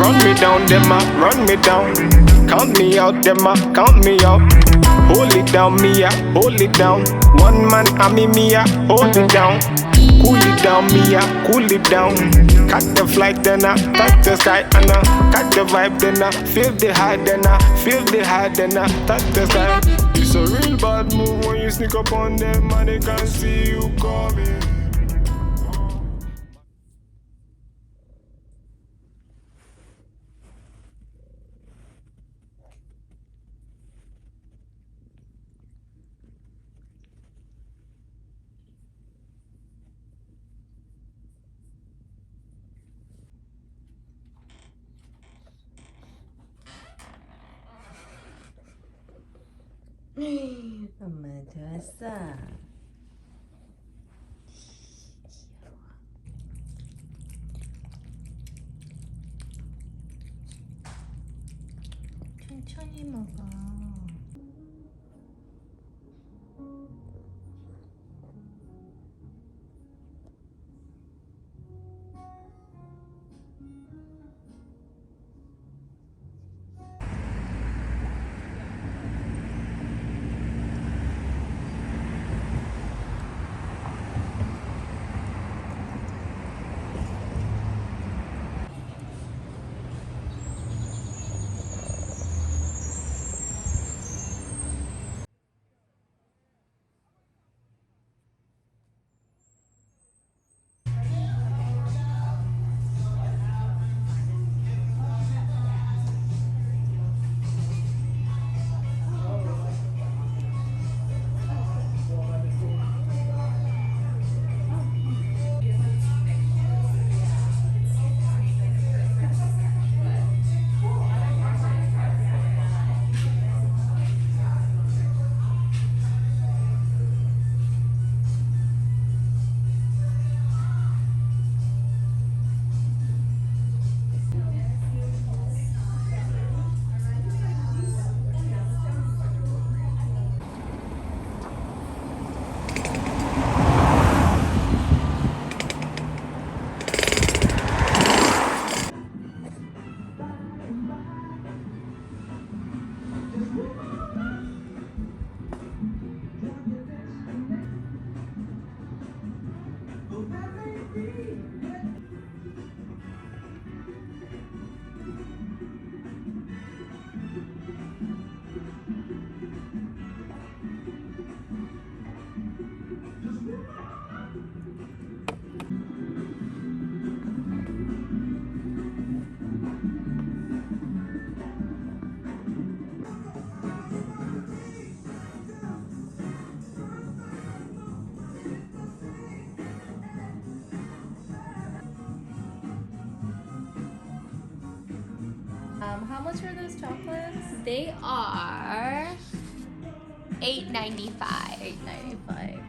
run me down, them a run me down. Count me out, them a count me out. Hold it down, me a hold it down. One man me a hold it down. Cool it down, me a cool it down. Catch the flight, then I touch the sky, and I catch the vibe, then I feel the high, then I feel the high, then I touch the sky. It's a real bad move when you sneak up on them and they can't see you coming. 엄마 좋았어. 천천히 먹어. How much are those chocolates? They are $8.95. $8.95.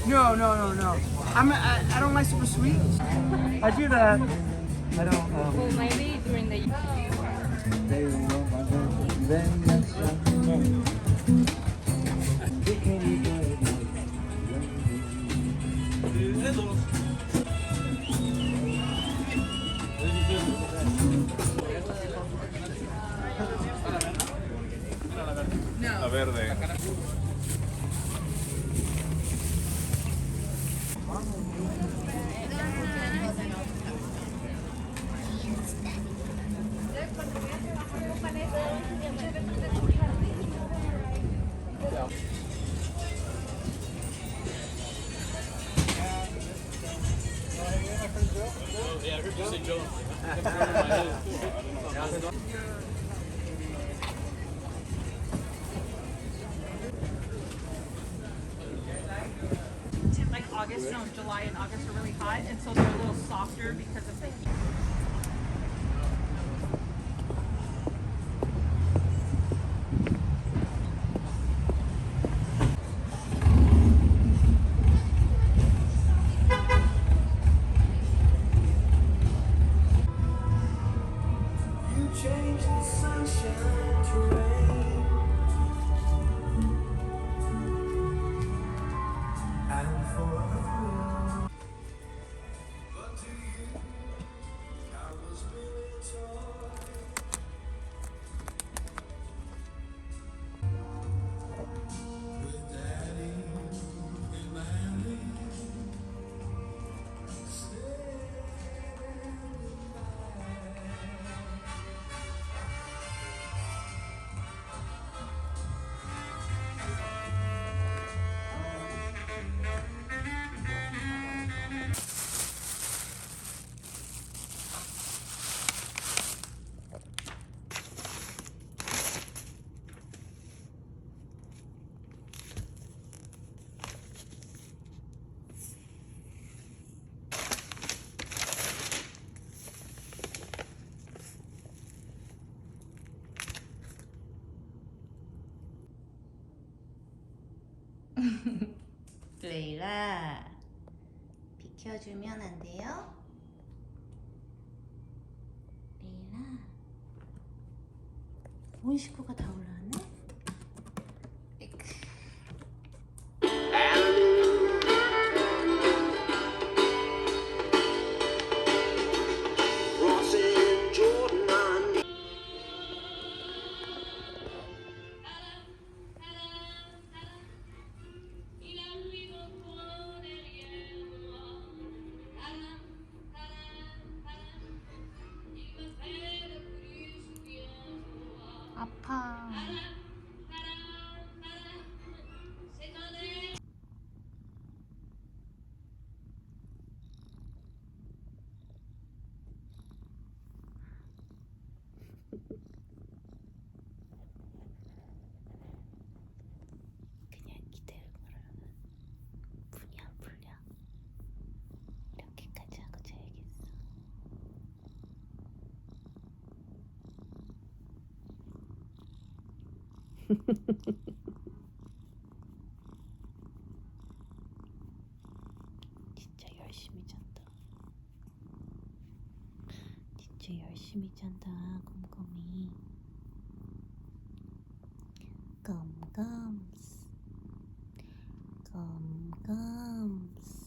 No, no, no, no. I don't like super sweet. I do that. I don't. Well, maybe during the. La verde. Like August, no, July and August are really hot, and so they're a little softer because of the heat. 레이라 비켜주면 안 돼요? 레이라 온 식구가 다 올라왔네? 에크. 아파. 그냥 기다려보라면 분이 안 풀려. 이렇게까지 하고 자야겠어. 진짜 열심히 잔다. 진짜 열심히 잔다. 곰곰이. 껌껌스. 껌껌스.